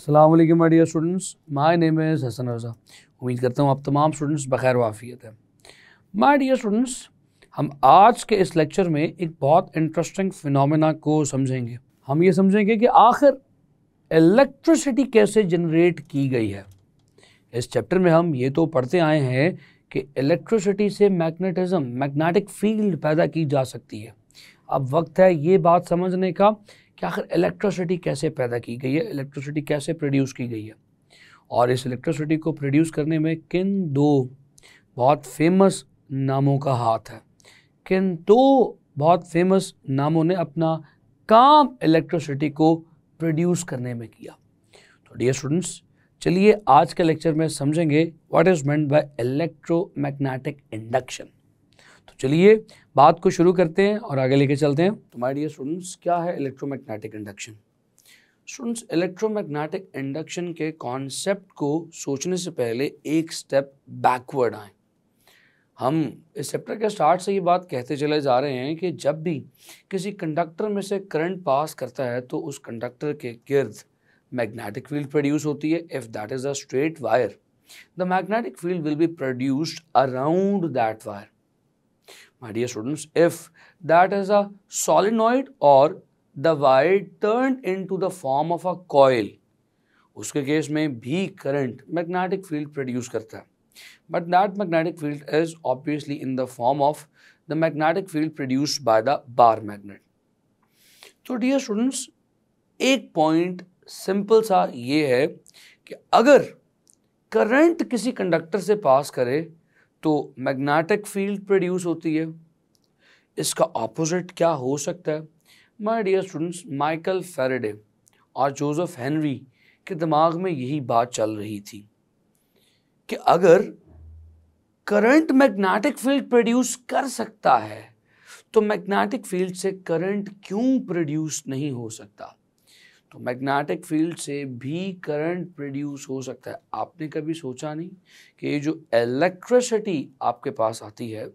अस्सलाम वालेकुम my dear students, my name is Hasan Raza. उम्मीद करता हूँ आप तमाम स्टूडेंट्स बखैर वाफियत है। माय डियर स्टूडेंट्स, हम आज के इस लेक्चर में एक बहुत इंटरेस्टिंग फिनोमेना को समझेंगे। हम ये समझेंगे कि आखिर इलेक्ट्रिसिटी कैसे जनरेट की गई है। इस चैप्टर में हम ये तो पढ़ते आए हैं कि इलेक्ट्रिसिटी से मैग्नेटिज्म, मैग्नेटिक फील्ड पैदा की जा सकती है। अब वक्त है ये बात समझने का कि आखिर इलेक्ट्रिसिटी कैसे पैदा की गई है, इलेक्ट्रिसिटी कैसे प्रोड्यूस की गई है, और इस इलेक्ट्रिसिटी को प्रोड्यूस करने में किन दो बहुत फेमस नामों का हाथ है, किन दो बहुत फेमस नामों ने अपना काम इलेक्ट्रिसिटी को प्रोड्यूस करने में किया। तो डियर स्टूडेंट्स, चलिए आज के लेक्चर में समझेंगे what is meant by electromagnetic induction. तो चलिए बात को शुरू करते हैं और आगे लेके चलते हैं। तो माय डियर स्टूडेंट्स, क्या है electromagnetic induction? Students, electromagnetic induction के कॉन्सेप्ट को सोचने से पहले एक स्टेप बैकवर्ड आए। हम इस चैप्टर के स्टार्ट से ये बात कहते चले जा रहे हैं कि जब भी किसी कंडक्टर में से करंट पास करता है तो उस कंडक्टर के गिर्द मैग्नेटिक फील्ड प्रोड्यूस होती है। If that is a straight wire, the magnetic field will be produced around that wire. My dear students, if that is a solenoid or the wire turned into the form of a coil, उसके case में भी current magnetic field produce करता है, but that magnetic field is obviously in the form of the magnetic field produced by the bar magnet. तो dear students, एक point simple सा ये है कि अगर करंट किसी कंडक्टर से पास करे तो मैग्नेटिक फील्ड प्रोड्यूस होती है। इसका ऑपोजिट क्या हो सकता है? My dear students, Michael Faraday और जोसेफ हेनरी के दिमाग में यही बात चल रही थी कि अगर करंट मैग्नेटिक फील्ड प्रोड्यूस कर सकता है तो मैग्नेटिक फील्ड से करंट क्यों प्रोड्यूस नहीं हो सकता? तो मैग्नेटिक फील्ड से भी करंट प्रोड्यूस हो सकता है। आपने कभी सोचा नहीं कि ये जो इलेक्ट्रिसिटी आपके पास आती है,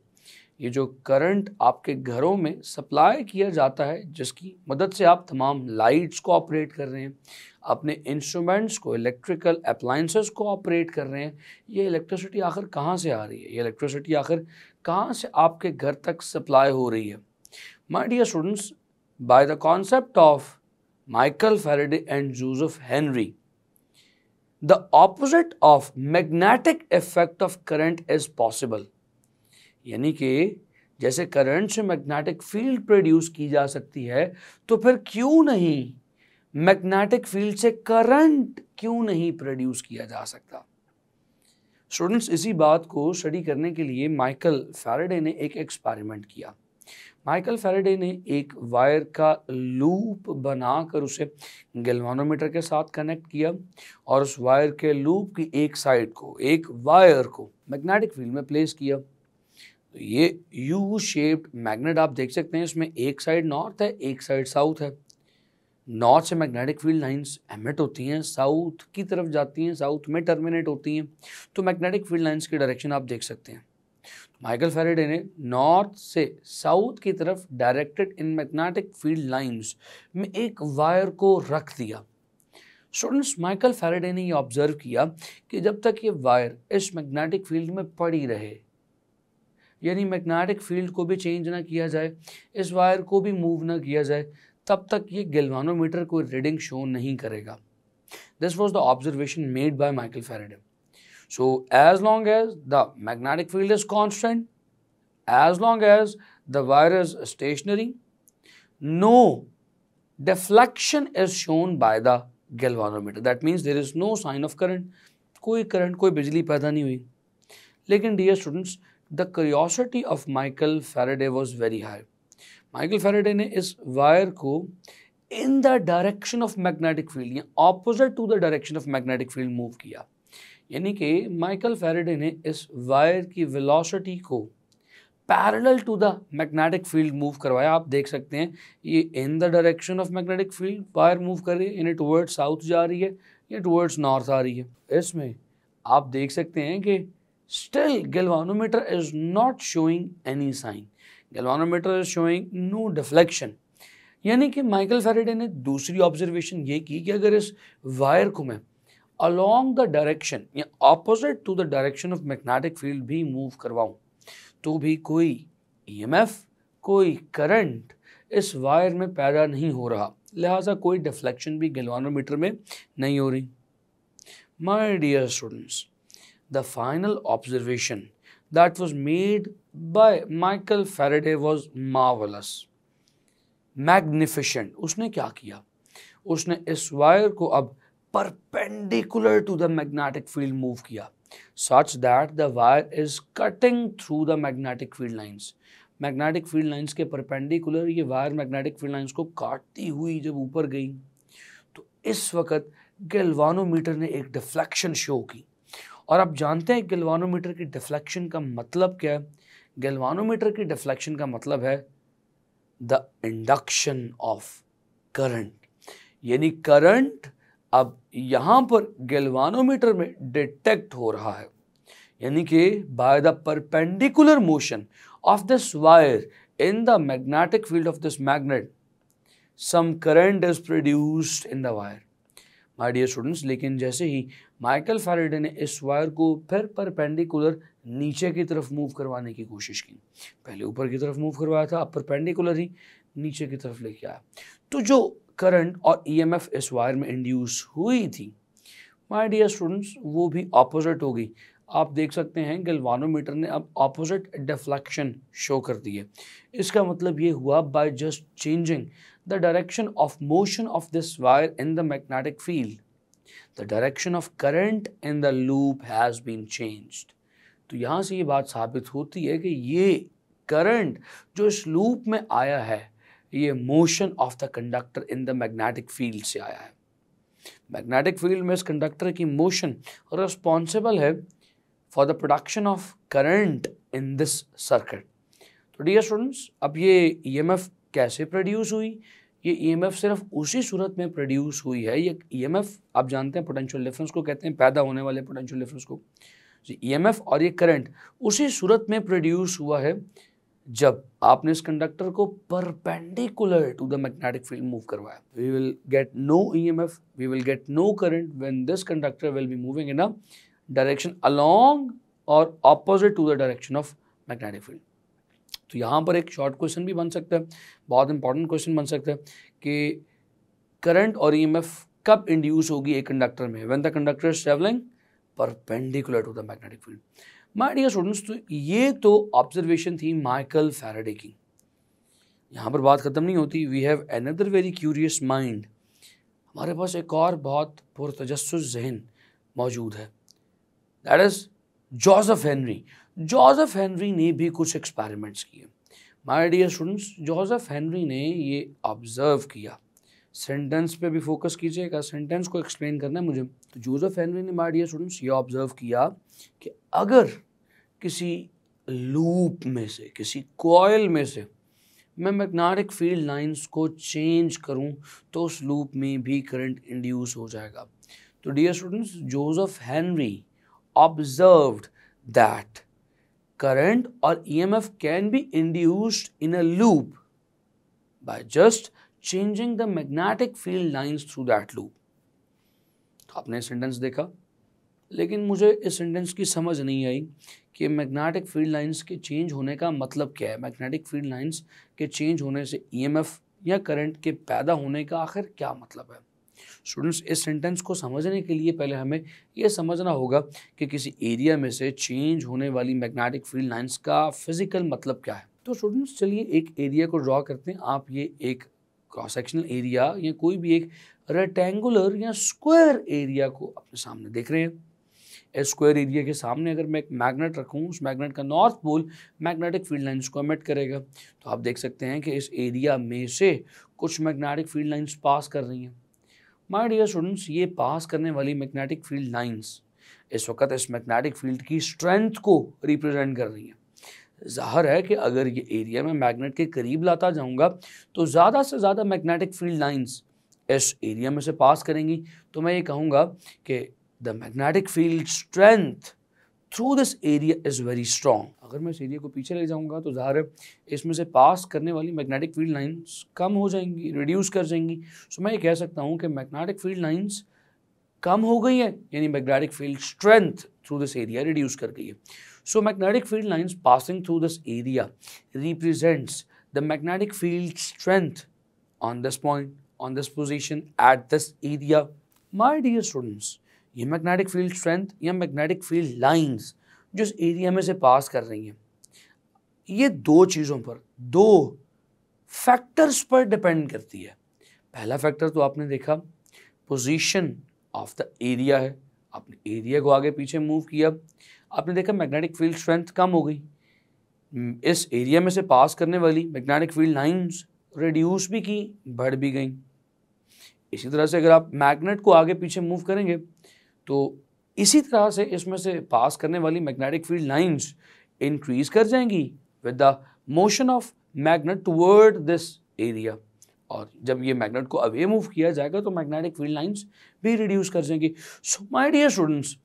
ये जो करंट आपके घरों में सप्लाई किया जाता है, जिसकी मदद से आप तमाम लाइट्स को ऑपरेट कर रहे हैं, अपने इंस्ट्रूमेंट्स को, इलेक्ट्रिकल अप्लायंसेस को ऑपरेट कर रहे हैं, ये इलेक्ट्रिसिटी आखिर कहाँ से आ रही है? ये इलेक्ट्रिसिटी आखिर कहाँ से आपके घर तक सप्लाई हो रही है? My dear students, by the concept of Michael Faraday and Joseph Henry, the opposite of magnetic effect of current is possible। यानी कि जैसे करंट से मैग्नेटिक फील्ड प्रोड्यूस की जा सकती है, तो फिर क्यों नहीं मैग्नेटिक फील्ड से करंट क्यों नहीं प्रोड्यूस किया जा सकता? स्टूडेंट्स, इसी बात को स्टडी करने के लिए माइकल फैराडे ने एक एक्सपेरिमेंट किया। माइकल फैराडे ने एक वायर का लूप बनाकर उसे गैल्वानोमीटर के साथ कनेक्ट किया और उस वायर के लूप की एक साइड को, एक वायर को मैग्नेटिक फील्ड में प्लेस किया। तो ये यू शेप्ड मैग्नेट आप देख सकते हैं, इसमें एक साइड नॉर्थ है, एक साइड साउथ है। नॉर्थ से मैग्नेटिक फील्ड लाइंस एमिट होती हैं, साउथ की तरफ जाती हैं, साउथ में टर्मिनेट होती हैं। तो मैग्नेटिक फील्ड लाइंस की डायरेक्शन आप देख सकते हैं। माइकल फैराडे ने नॉर्थ से साउथ की तरफ directed in magnetic field lines में एक वायर को रख दिया। स्टूडेंट्स, माइकल फैराडे ने ये ऑब्जर्व किया कि जब तक ये वायर इस मैग्नेटिक फील्ड में पड़ी रहे, यानी मैग्नेटिक फील्ड को भी चेंज ना किया जाए, इस वायर को भी मूव ना किया जाए, तब तक ये गैल्वानोमीटर कोई रीडिंग शो नहीं करेगा। This was the observation made by Michael Faraday. So as long as the magnetic field is constant, as long as the wire is stationary, no deflection is shown by the galvanometer. That means there is no sign of current. कोई current, कोई बिजली पैदा नहीं हुई। लेकिन dear students, the curiosity of Michael Faraday was very high. Michael Faraday ने इस wire को in the direction of magnetic field, या opposite to the direction of magnetic field move किया। यानी कि माइकल फैराडे ने इस वायर की वेलोसिटी को parallel to the magnetic field move करवाया। आप देख सकते हैं ये in the direction of magnetic field wire move कर रही है, यानी टुवर्ड्स साउथ जा रही है या टुवर्ड्स नॉर्थ आ रही है। इसमें आप देख सकते हैं कि still galvanometer is not showing any sign, galvanometer is showing no deflection. यानी कि माइकल फैराडे ने दूसरी ऑब्जर्वेशन ये की कि अगर इस वायर को मैं along द डायरेक्शन या opposite to the direction of magnetic field भी मूव करवाऊं तो भी कोई ईएमएफ, कोई करंट इस वायर में पैदा नहीं हो रहा, लिहाजा कोई डिफ्लेक्शन भी गैल्वानोमीटर में नहीं हो रही। My dear students, the final observation that was made by Michael Faraday was marvellous, magnificent. उसने क्या किया, उसने इस वायर को अब perpendicular to the magnetic field move किया such that the wire is cutting through the magnetic field lines। Magnetic field lines के perpendicular ये वायर मैग्नेटिक फील्ड लाइंस को काटती हुई जब ऊपर गई तो इस वक्त गैल्वानोमीटर ने एक डिफ्लेक्शन शो की। और आप जानते हैं गैल्वानोमीटर की डिफ्लेक्शन का मतलब क्या है? गैल्वानोमीटर की डिफ्लेक्शन का मतलब है द इंडक्शन ऑफ करंट, यानी करंट अब यहां पर गैल्वानोमीटर में डिटेक्ट हो रहा है, यानी कि by the perpendicular motion of this wire in the magnetic field of this magnet some current is produced in the wire. My dear students, लेकिन जैसे ही माइकल फैराडे ने इस वायर को फिर परपेंडिकुलर नीचे की तरफ मूव करवाने की कोशिश की, पहले ऊपर की तरफ मूव करवाया था, अब परपेंडिकुलर ही नीचे की तरफ लेके आया, तो जो करंट और ईएमएफ इस वायर में इंड्यूस हुई थी माय डियर स्टूडेंट्स वो भी ऑपोजिट हो गई। आप देख सकते हैं गैल्वानोमीटर ने अब ऑपोजिट डिफ्लेक्शन शो कर दी है। इसका मतलब ये हुआ by just changing the direction of motion of this wire in the magnetic field the direction of current in the loop has been changed. तो यहाँ से ये बात साबित होती है कि ये करंट जो इस लूप में आया है ये motion of the conductor in the magnetic field से आया है। मैग्नेटिक फील्ड में इस कंडक्टर की मोशन रिस्पॉन्सिबल है for the production of current in this circuit. तो डियर स्टूडेंट्स, अब ये ईएमएफ कैसे प्रोड्यूस हुई? ये ईएमएफ सिर्फ उसी सूरत में प्रोड्यूस हुई है। ये ईएमएफ आप जानते हैं पोटेंशियल डिफरेंस को कहते हैं, पैदा होने वाले पोटेंशियल डिफरेंस को। ईएमएफ और ये करंट उसी सूरत में प्रोड्यूस हुआ है जब आपने इस कंडक्टर को perpendicular to the magnetic field move करवाया। We will get no EMF, we will get no current when this conductor will be moving in a direction along और opposite to the direction of magnetic field. तो यहाँ पर एक short question भी बन सकता है, बहुत इंपॉर्टेंट क्वेश्चन बन सकता है कि करंट और ईएमएफ कब इंड्यूस होगी एक कंडक्टर में? When the conductor is travelling perpendicular to the magnetic field. My dear students, तो ये तो ऑब्जर्वेशन थी माइकल फैराडे की। यहाँ पर बात खत्म नहीं होती। We have another very curious mind. हमारे पास एक और बहुत पुरतजस्सुस ज़हन मौजूद है, that is Joseph Henry. Joseph Henry ने भी कुछ एक्सपेरिमेंट्स किए। My dear students, Joseph Henry ने ये ऑब्जर्व किया। सेंटेंस पे भी फोकस कीजिएगा, सेंटेंस को एक्सप्लेन करना है मुझे। तो जोसेफ हेनरी ने माय डियर स्टूडेंट्स ये ऑब्जर्व किया कि अगर किसी लूप में से, किसी कॉइल में से मैं मैग्नेटिक फील्ड लाइंस को चेंज करूं तो उस लूप में भी करंट इंड्यूस हो जाएगा। तो dear students, Joseph Henry observed that current or EMF can be induced in a loop by just changing the magnetic field lines through that loop। तो आपने सेंटेंस देखा, लेकिन मुझे इस सेंटेंस की समझ नहीं आई कि मैग्नेटिक फील्ड लाइंस के चेंज होने का मतलब क्या है। मैग्नेटिक फील्ड लाइंस के चेंज होने से EMF या करंट के पैदा होने का आखिर क्या मतलब है? स्टूडेंट्स, इस सेंटेंस को समझने के लिए पहले हमें यह समझना होगा कि किसी एरिया में से चेंज होने वाली मैग्नेटिक फील्ड लाइंस का फिजिकल मतलब क्या है। तो स्टूडेंट्स, चलिए एक एरिया को ड्रॉ करते हैं। आप ये एक क्रॉस सेक्शनल एरिया या कोई भी एक रेक्टेंगुलर या स्क्वायर एरिया को अपने सामने देख रहे हैं। इस स्क्वायर एरिया के सामने अगर मैं एक मैग्नेट रखूँ, उस मैग्नेट का north pole magnetic field lines को एमिट करेगा। तो आप देख सकते हैं कि इस एरिया में से कुछ मैग्नेटिक फील्ड लाइंस पास कर रही हैं। माय डियर स्टूडेंट्स, ये पास करने वाली मैग्नेटिक फील्ड लाइंस इस वक्त इस मैग्नेटिक फील्ड की स्ट्रेंथ को रिप्रेजेंट कर रही हैं। ज़ाहिर है कि अगर ये एरिया में मैग्नेट के करीब लाता जाऊंगा तो ज़्यादा से ज़्यादा मैग्नेटिक फील्ड लाइंस इस एरिया में से पास करेंगी। तो मैं ये कहूँगा कि the magnetic field strength through this area is very strong. अगर मैं इस एरिया को पीछे ले जाऊंगा तो ज़ाहिर है इसमें से पास करने वाली मैग्नेटिक फील्ड लाइंस कम हो जाएंगी, रिड्यूस कर जाएंगी। सो मैं ये कह सकता हूँ कि मैग्नेटिक फील्ड लाइंस कम हो गई है, यानी magnetic field strength through this area reduce कर गई है। So magnetic field lines passing through this area represents the magnetic field strength on this point, on this position, at this area. My dear students, ये magnetic field strength या magnetic field lines जो इस area में से पास कर रही हैं, ये दो चीज़ों पर, दो फैक्टर्स पर डिपेंड करती है। पहला फैक्टर तो आपने देखा, पोजीशन ऑफ द एरिया है। आपने एरिया को आगे पीछे मूव किया, आपने देखा मैग्नेटिक फील्ड स्ट्रेंथ कम हो गई। इस एरिया में से पास करने वाली मैग्नेटिक फील्ड लाइंस रिड्यूस भी की, बढ़ भी गई। इसी तरह से अगर आप मैग्नेट को आगे पीछे मूव करेंगे तो इसी तरह से इसमें से पास करने वाली मैग्नेटिक फील्ड लाइंस इंक्रीज कर जाएंगी with the motion of magnet toward this area. और जब ये मैग्नेट को अवे मूव किया जाएगा तो मैग्नेटिक फील्ड लाइंस भी रिड्यूस कर जाएंगी। So my dear students,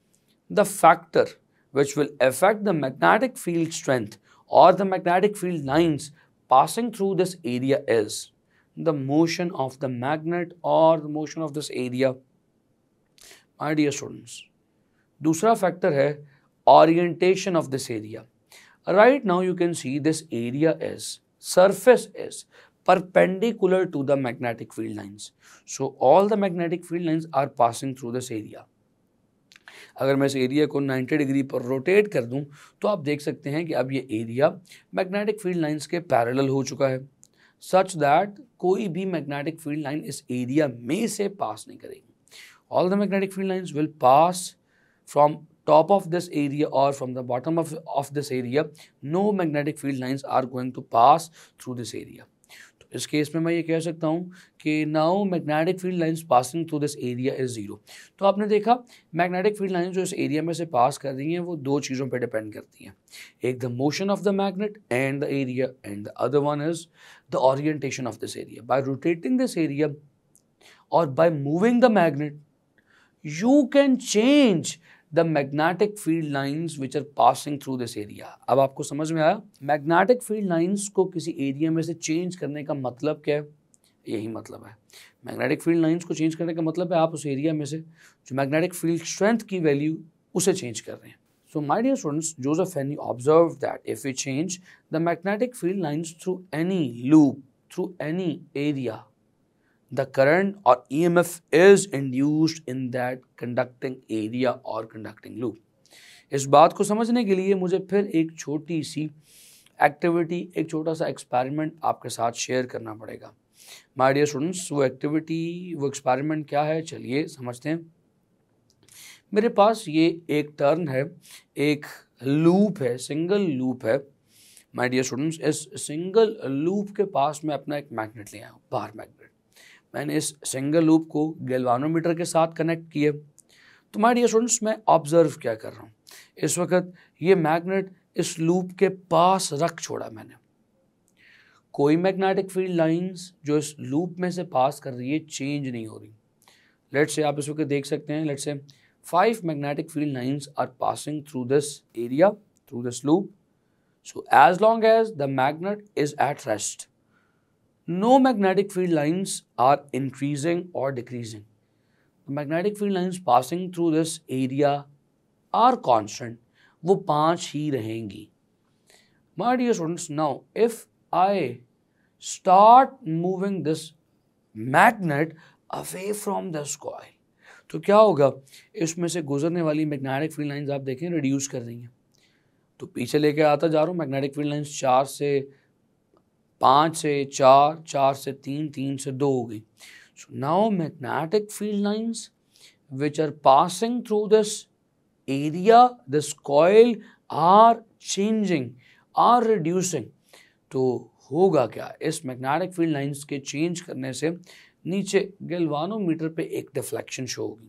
the factor which will affect the magnetic field strength or the magnetic field lines passing through this area is the motion of the magnet or the motion of this area. My dear students, दूसरा factor है orientation of this area. Right now you can see this area is, surface is perpendicular to the magnetic field lines. So all the magnetic field lines are passing through this area. अगर मैं इस area को 90 degree पर rotate कर दूं तो आप देख सकते हैं कि अब ये एरिया मैग्नेटिक फील्ड लाइंस के पैरेलल हो चुका है, सच दैट कोई भी मैग्नेटिक फील्ड लाइन इस एरिया में से पास नहीं करेगी। All the magnetic field lines will pass from top of this area or from the bottom of this area. No magnetic field lines are going to pass through this area. तो इस case में मैं ये कह सकता हूँ कि now magnetic field lines passing through this area is zero. तो आपने देखा मैग्नेटिक फील्ड लाइन जो इस एरिया में से पास कर रही हैं वो दो चीज़ों पे डिपेंड करती हैं, एक the motion of the magnet and the area and the other one is the orientation of this area. By rotating this area और by moving the magnet you can change the magnetic field lines which are passing through this area. अब आपको समझ में आया magnetic field lines को किसी area में से चेंज करने का मतलब क्या है? यही मतलब है, मैग्नेटिक फील्ड लाइंस को चेंज करने का मतलब है आप उस एरिया में से जो मैग्नेटिक फील्ड स्ट्रेंथ की वैल्यू उसे चेंज कर रहे हैं। So my dear students, Joseph Henry observed that if we change the magnetic field lines through any loop, through any area, the current or EMF is induced in that conducting area or conducting loop. इस बात को समझने के लिए मुझे फिर एक छोटी सी एक्टिविटी, एक छोटा सा एक्सपेरिमेंट आपके साथ शेयर करना पड़ेगा। माय डियर स्टूडेंट्स, वो एक्टिविटी, वो एक्सपेरिमेंट क्या है, चलिए समझते हैं। मेरे पास ये एक टर्न है, एक लूप है, सिंगल लूप है। माय डियर स्टूडेंट्स, इस सिंगल लूप के पास मैं अपना एक मैग्नेट ले आया हूँ, बाहर मैग्नेट। मैंने इस सिंगल लूप को गैल्वानोमीटर के साथ कनेक्ट किए। तो माय डियर स्टूडेंट्स, मैं ऑब्जर्व क्या कर रहा हूँ, इस वक्त ये मैग्नेट इस लूप के पास रख छोड़ा मैंने। कोई मैग्नेटिक फील्ड लाइंस जो इस लूप में से पास कर रही है चेंज नहीं हो रही। लेट्स से आप इस वक्त देख सकते हैं, let's say 5 magnetic field lines are passing through this area, through this loop. So as long as the magnet is at rest, no magnetic field lines are increasing or decreasing. The magnetic field lines passing through this area are constant. वो 5 ही रहेंगी। My dear students, now if I start moving this magnet away from this coil, तो क्या होगा, इसमें से गुजरने वाली magnetic field lines आप देखें रिड्यूस कर रही हैं। तो पीछे लेके आता जा रहा हूँ, मैग्नेटिक फील्ड लाइंस 4 से 5 से 4, 4 से 3, 3 से 2 हो गई। So now magnetic field lines which are passing through this area, this coil, are changing, are reducing. तो होगा क्या, इस मैग्नेटिक फील्ड लाइंस के चेंज करने से नीचे गैल्वानोमीटर पे एक डिफ्लेक्शन शो होगी।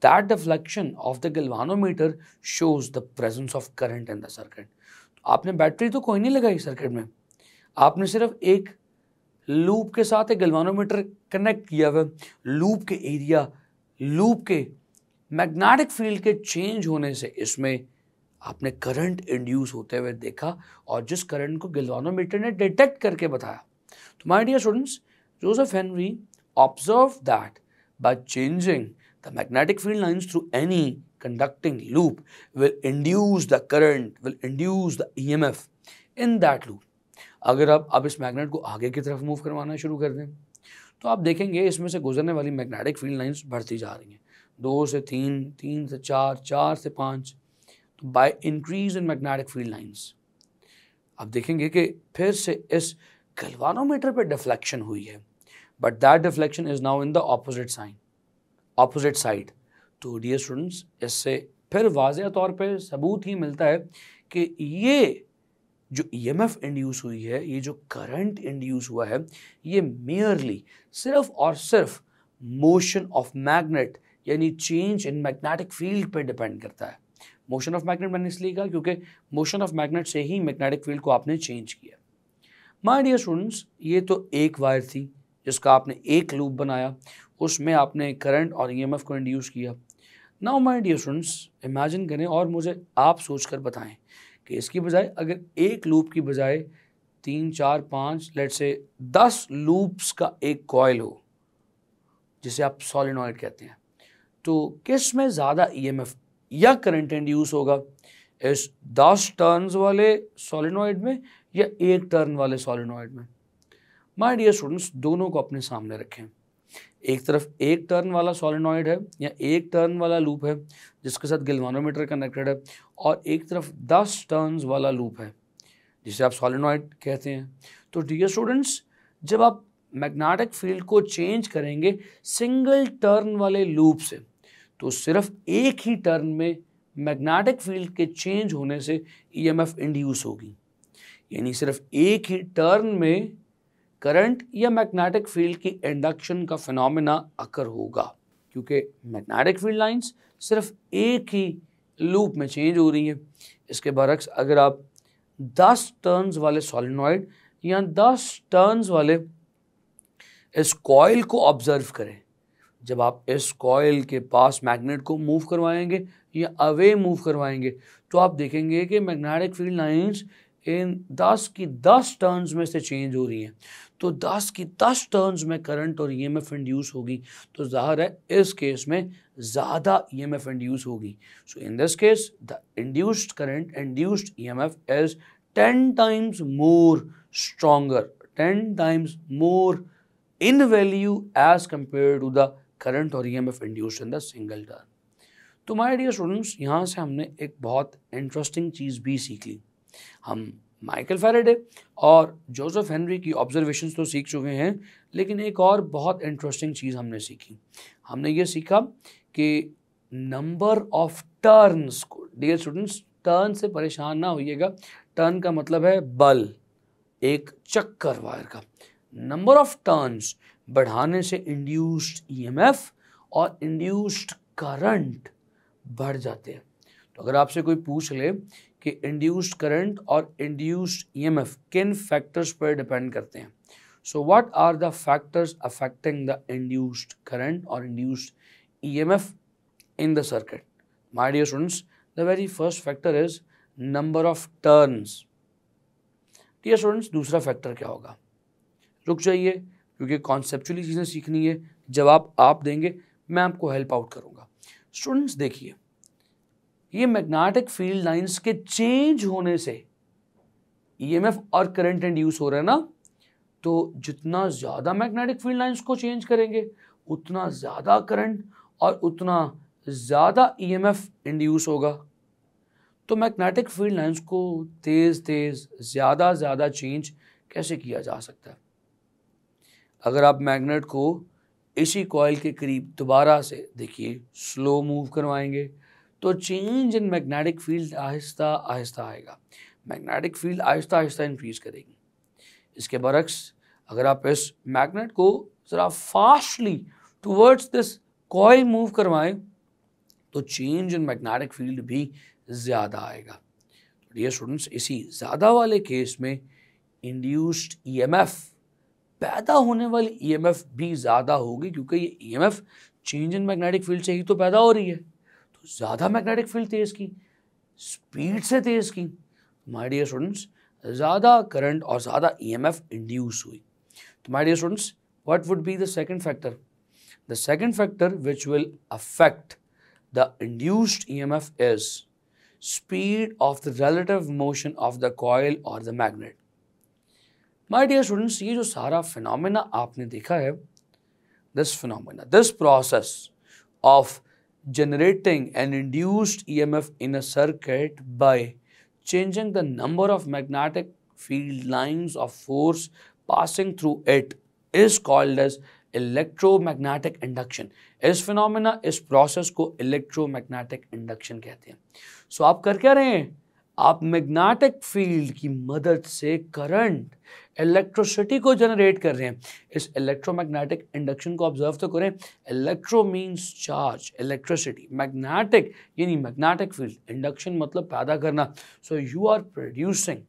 That deflection of the galvanometer shows the presence of current in the circuit. आपने बैटरी तो कोई नहीं लगाई सर्किट में, आपने सिर्फ एक लूप के साथ एक गैल्वानोमीटर कनेक्ट किया हुआ। लूप के एरिया, लूप के मैग्नेटिक फील्ड के चेंज होने से इसमें आपने करंट इंड्यूस होते हुए देखा और जिस करंट को गैल्वानोमीटर ने डिटेक्ट करके बताया। तो my dear students, Joseph Henry observe that by changing the magnetic field lines through any conducting loop will induce the current, will induce the EMF in that loop। अगर आप अब इस magnet को आगे की तरफ मूव करवाना शुरू कर दें तो आप देखेंगे इसमें से गुजरने वाली मैग्नेटिक फील्ड लाइंस बढ़ती जा रही हैं, 2 से 3, 3 से 4, 4 से 5। तो by increase in magnetic field lines आप देखेंगे कि फिर से इस गैल्वानोमीटर पे डिफ्लेक्शन हुई है, but that deflection is now in the opposite side. तो डियर स्टूडेंट्स, इससे फिर वाज़ेह तौर पे सबूत ही मिलता है कि ये जो ईएमएफ इंड्यूस हुई है, ये जो करंट इंड्यूस हुआ है, ये मेयरली सिर्फ और सिर्फ मोशन ऑफ मैग्नेट यानी चेंज इन मैग्नेटिक फील्ड पे डिपेंड करता है। मोशन ऑफ मैग्नेट मैंने इसलिए कहा क्योंकि मोशन ऑफ मैग्नेट से ही मैग्नेटिक फील्ड को आपने चेंज किया। माय डियर स्टूडेंट्स, ये तो एक वायर थी जिसका आपने एक लूप बनाया, उसमें आपने करंट और ईएमएफ को इंड्यूस किया। Now my dear students, imagine करें और मुझे आप सोचकर बताएं कि इसकी बजाय अगर एक लूप की बजाय 3, 4, 5 लेट से 10 लूप्स का एक कॉइल हो जिसे आप सोलेनॉइड कहते हैं, तो किस में ज़्यादा ईएमएफ या करंट इंड्यूस होगा, इस 10 टर्न्स वाले सोलेनॉइड में या एक टर्न वाले सोलेनॉइड में? माय डियर स्टूडेंट्स, दोनों को अपने सामने रखें। एक तरफ एक टर्न वाला सोलेनॉइड है या एक टर्न वाला लूप है जिसके साथ गैल्वानोमीटर कनेक्टेड है, और एक तरफ 10 टर्न्स वाला लूप है जिसे आप सोलेनॉइड कहते हैं। तो डियर स्टूडेंट्स, जब आप मैग्नेटिक फील्ड को चेंज करेंगे सिंगल टर्न वाले लूप से, तो सिर्फ एक ही टर्न में मैग्नेटिक फील्ड के चेंज होने से ईएमएफ इंड्यूस होगी, यानी सिर्फ एक ही टर्न में करंट या मैग्नेटिक फील्ड की इंडक्शन का फिनोमेना अकर होगा, क्योंकि मैग्नेटिक फील्ड लाइंस सिर्फ एक ही लूप में चेंज हो रही हैं। इसके बरक्स अगर आप 10 टर्न्स वाले सोलेनॉइड या 10 टर्न्स वाले इस कॉइल को ऑब्जर्व करें, जब आप इस कॉइल के पास मैग्नेट को मूव करवाएंगे या अवे मूव करवाएंगे, तो आप देखेंगे कि मैग्नेटिक फील्ड लाइंस इन 10 की 10 टर्न्स में से चेंज हो रही हैं। तो 10 की 10 टर्न्स में करंट और ईएमएफ इंड्यूस होगी, तो जाहिर है इस केस में ज़्यादा ईएमएफ इंड्यूस होगी। So in this case the induced current, induced EMF is 10 times more stronger, 10 times more in value as compared to the current or EMF induced in the single turn। तो my dear students, यहाँ से हमने एक बहुत interesting चीज़ भी सीख ली। हम Michael Faraday और जोसेफ हेनरी की ऑब्जर्वेशंस तो सीख चुके हैं, लेकिन एक और बहुत इंटरेस्टिंग चीज़ हमने सीखी। हमने ये सीखा कि नंबर ऑफ टर्न्स को, डियर स्टूडेंट्स टर्न से परेशान ना होइएगा, टर्न का मतलब है बल, एक चक्कर वायर का। नंबर ऑफ टर्न्स बढ़ाने से इंड्यूस्ड ईएमएफ और इंड्यूस्ड करंट बढ़ जाते हैं। तो अगर आपसे कोई पूछ ले कि इंड्यूस्ड करंट और इंड्यूस्ड ईएमएफ किन फैक्टर्स पर डिपेंड करते हैं, so what are the factors affecting the induced current और induced EMF in the circuit? My dear students, the very first factor is number of turns. Dear students, दूसरा factor क्या होगा? रुक जाइए, क्योंकि कॉन्सेप्चुअली चीज़ें सीखनी है। जवाब आप देंगे, मैं आपको हेल्प आउट करूंगा। स्टूडेंट्स देखिए, ये मैग्नेटिक फील्ड लाइंस के चेंज होने से ईएमएफ और करंट इंड्यूस हो रहा है ना, तो जितना ज़्यादा मैग्नेटिक फील्ड लाइंस को चेंज करेंगे उतना ज़्यादा करंट और उतना ज़्यादा ईएमएफ इंड्यूस होगा। तो मैग्नेटिक फील्ड लाइंस को तेज़ तेज़ ज़्यादा चेंज कैसे किया जा सकता है? अगर आप मैग्नेट को इसी कॉइल के करीब दोबारा से देखिए स्लो मूव करवाएंगे, तो change in magnetic field Aahista Aahista आएगा, magnetic field Aahista Aahista increase करेगी। इसके बरक्स अगर आप इस मैग्नेट को ज़रा fastly towards this coil move करवाएं, तो चेंज इन मैग्नेटिक फील्ड भी ज़्यादा आएगा। डियर स्टूडेंट्स, इसी ज़्यादा वाले केस में इंड्यूस्ड ईएमएफ, पैदा होने वाली ईएमएफ भी ज़्यादा होगी, क्योंकि ये EMF change in magnetic field से ही तो पैदा हो रही है। तो ज़्यादा मैग्नेटिक फील्ड तेज़ की, स्पीड से तेज की, माय डियर स्टूडेंट्स ज़्यादा करंट और ज़्यादा ईएमएफ इंड्यूस हुई। तो my dear students what would be the second factor? The second factor which will affect the induced EMF is speed of the relative motion of the coil or the magnet. My dear students, ये जो सारा phenomena आपने देखा है, this process of generating an induced EMF in a circuit by changing the number of magnetic field lines of force passing through it is called as electromagnetic induction. इस phenomena, इस process को electromagnetic induction कहते हैं। सो आप कर क्या रहे हैं? आप मैग्नेटिक फील्ड की मदद से करंट, इलेक्ट्रिसिटी को जनरेट कर रहे हैं। इस इलेक्ट्रोमैग्नेटिक इंडक्शन को ऑब्जर्व तो करें। Electro means charge, electricity, magnetic यानी मैग्नेटिक फील्ड, इंडक्शन मतलब पैदा करना। So you are producing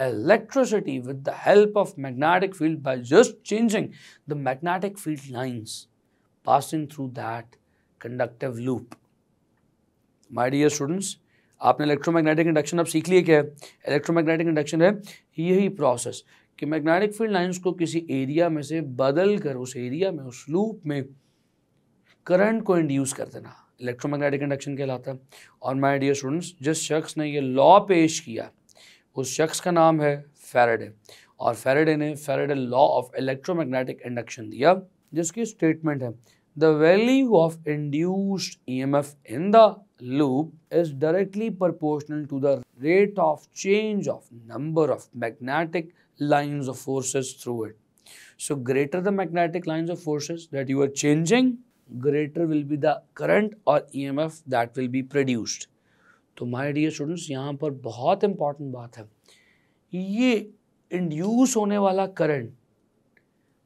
electricity with the help of magnetic field by just changing the magnetic field lines passing through that conductive loop. My dear students, आपने electromagnetic induction अब सीख लिया क्या है? Electromagnetic induction है यही प्रोसेस कि magnetic field lines को किसी एरिया में से बदल कर उस एरिया में, उस लूप में करंट को इंड्यूस कर देना, इलेक्ट्रोमैग्नेटिक इंडक्शन कहलाता है। और माय डियर स्टूडेंट्स, जिस शख्स ने ये लॉ पेश किया उस शख्स का नाम है फैराडे, और फैराडे ने Faraday law of electromagnetic induction दिया, जिसकी स्टेटमेंट है the value of induced EMF in the loop is directly proportional to the rate of change of number of magnetic lines of forces through it. So greater the magnetic lines of forces that you are changing, greater will be the current or EMF that will be produced। तो my dear students, यहाँ पर बहुत important बात है, ये induce होने वाला current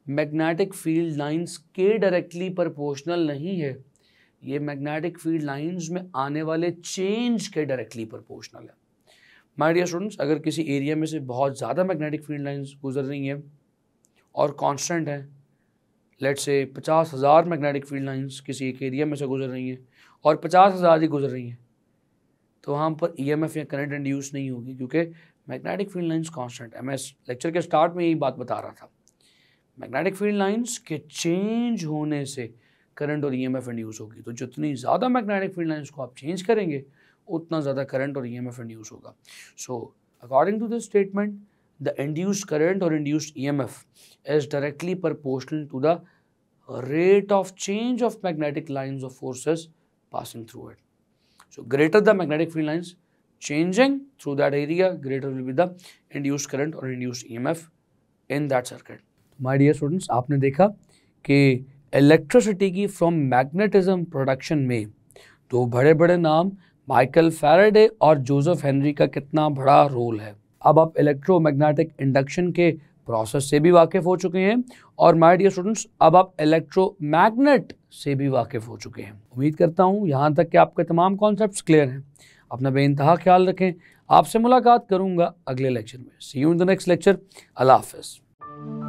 magnetic field lines के डायरेक्टली प्रोपोर्शनल नहीं है, ये मैग्नेटिक फील्ड लाइंस में आने वाले चेंज के डायरेक्टली प्रोपोर्शनल है। माय डियर स्टूडेंट्स, अगर किसी एरिया में से बहुत ज़्यादा मैग्नेटिक फील्ड लाइंस गुजर रही हैं और कांस्टेंट है, let's say 50,000 magnetic field lines किसी एक एरिया में से गुजर रही हैं और 50,000 ही गुजर रही हैं, तो वहाँ पर ईएमएफ या करंट इंड्यूस नहीं होगी, क्योंकि मैग्नेटिक फील्ड लाइंस कांस्टेंट है। मैं इस लेक्चर के स्टार्ट में यही बात बता रहा था, मैग्नेटिक फील्ड लाइंस के चेंज होने से करंट और ईएमएफ इंड्यूस होगी। तो जितनी ज़्यादा मैग्नेटिक फील्ड लाइंस को आप चेंज करेंगे उतना ज़्यादा करंट और ईएमएफ इंड्यूस होगा। So according to this statement, the induced current or induced EMF is directly proportional to the rate of change of magnetic lines of forces passing through it. So greater the magnetic field lines changing through that area, greater will be the induced current or induced EMF in that circuit. My dear students, आपने देखा कि electricity की from magnetism production में दो बड़े बड़े नाम Michael Faraday और जोसेफ हेनरी का कितना बड़ा रोल है। अब आप इलेक्ट्रोमैग्नेटिक इंडक्शन के प्रोसेस से भी वाकिफ़ हो चुके हैं और माय डियर स्टूडेंट्स, अब आप इलेक्ट्रोमैग्नेट से भी वाकिफ़ हो चुके हैं। उम्मीद करता हूँ यहाँ तक कि आपके तमाम कॉन्सेप्ट्स क्लियर हैं। अपना बेइंतहा ख्याल रखें। आपसे मुलाकात करूँगा अगले लेक्चर में। See you in the next lecture. अल्लाह हाफ़िज़।